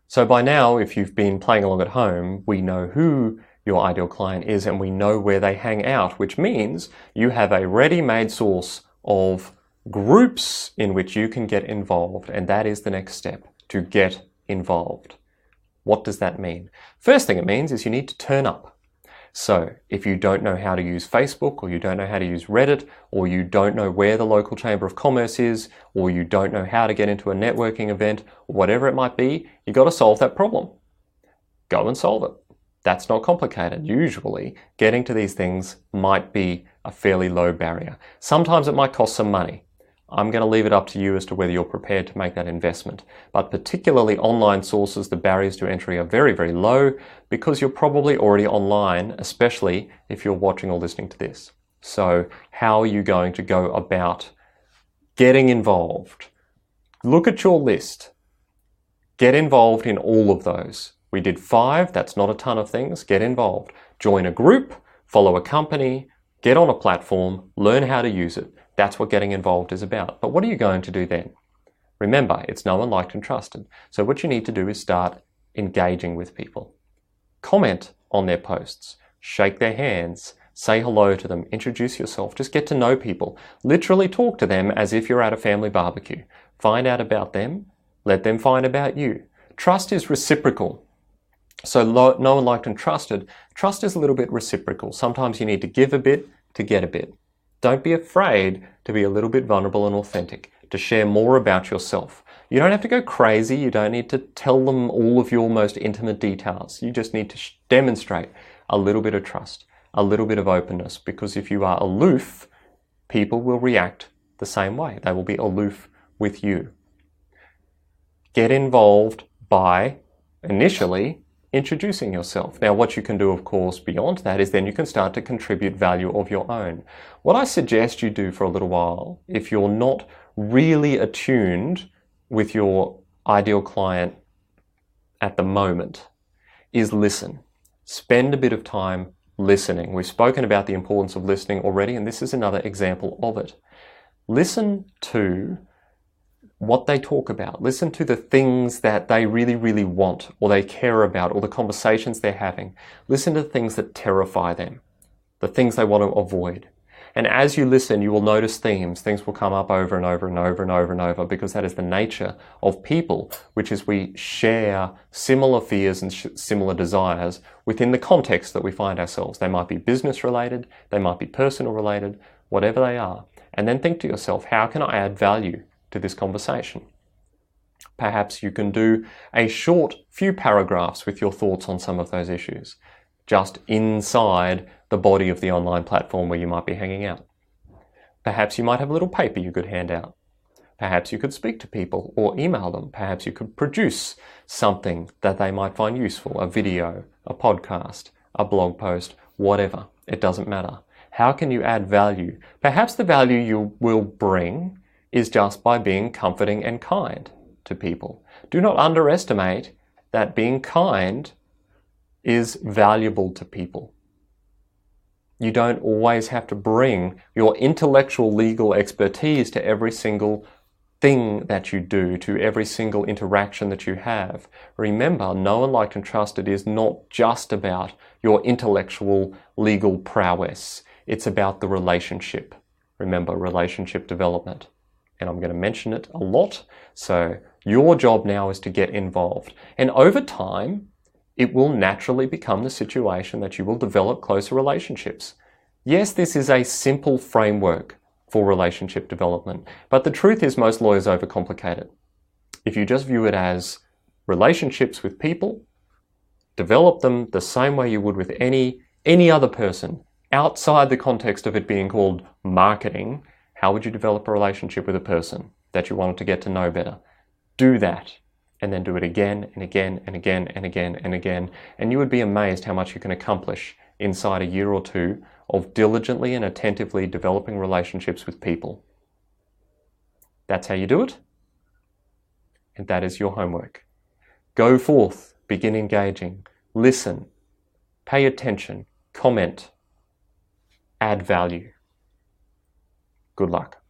So by now, if you've been playing along at home, we know who your ideal client is and we know where they hang out, which means you have a ready-made source of groups in which you can get involved, and that is the next step, to get involved. What does that mean? First thing it means is you need to turn up. So if you don't know how to use Facebook, or you don't know how to use Reddit, or you don't know where the local Chamber of Commerce is, or you don't know how to get into a networking event, or whatever it might be, you've got to solve that problem. Go and solve it. That's not complicated. Usually, getting to these things might be a fairly low barrier. Sometimes it might cost some money. I'm going to leave it up to you as to whether you're prepared to make that investment. But particularly online sources, the barriers to entry are very, very low because you're probably already online, especially if you're watching or listening to this. So how are you going to go about getting involved? Look at your list. Get involved in all of those. We did 5, that's not a ton of things. Get involved. Join a group, follow a company, get on a platform, learn how to use it. That's what getting involved is about. But what are you going to do then? Remember, it's known, liked, and trusted. So what you need to do is start engaging with people. Comment on their posts, shake their hands, say hello to them, introduce yourself, just get to know people. Literally talk to them as if you're at a family barbecue. Find out about them, let them find about you. Trust is reciprocal. So known, liked, and trusted. Trust is a little bit reciprocal. Sometimes you need to give a bit to get a bit. Don't be afraid to be a little bit vulnerable and authentic, to share more about yourself. You don't have to go crazy. You don't need to tell them all of your most intimate details. You just need to demonstrate a little bit of trust, a little bit of openness, because if you are aloof, people will react the same way. They will be aloof with you. Get involved by initially introducing yourself. Now, what you can do, of course, beyond that is then you can start to contribute value of your own. What I suggest you do for a little while, if you're not really attuned with your ideal client at the moment, is listen. Spend a bit of time listening. We've spoken about the importance of listening already, and this is another example of it. Listen to what they talk about. Listen to the things that they really, really want, or they care about, or the conversations they're having. Listen to the things that terrify them, the things they want to avoid. And as you listen, you will notice themes. Things will come up over and over and over and over and over, because that is the nature of people, which is we share similar fears and similar desires within the context that we find ourselves. They might be business related, they might be personal related, whatever they are. And then think to yourself, how can I add value to this conversation? Perhaps you can do a short few paragraphs with your thoughts on some of those issues, just inside the body of the online platform where you might be hanging out. Perhaps you might have a little paper you could hand out. Perhaps you could speak to people or email them. Perhaps you could produce something that they might find useful, a video, a podcast, a blog post, whatever. It doesn't matter. How can you add value? Perhaps the value you will bring is just by being comforting and kind to people. Do not underestimate that being kind is valuable to people. You don't always have to bring your intellectual legal expertise to every single thing that you do, to every single interaction that you have. Remember, known, liked, and trusted is not just about your intellectual legal prowess. It's about the relationship. Remember, relationship development. And I'm going to mention it a lot. So your job now is to get involved. And over time, it will naturally become the situation that you will develop closer relationships. Yes, this is a simple framework for relationship development, but the truth is most lawyers overcomplicate it. If you just view it as relationships with people, develop them the same way you would with any other person, outside the context of it being called marketing. How would you develop a relationship with a person that you wanted to get to know better? Do that, and then do it again and again and again and again and again, and you would be amazed how much you can accomplish inside a year or two of diligently and attentively developing relationships with people. That's how you do it, and that is your homework. Go forth, begin engaging, listen, pay attention, comment, add value. Good luck.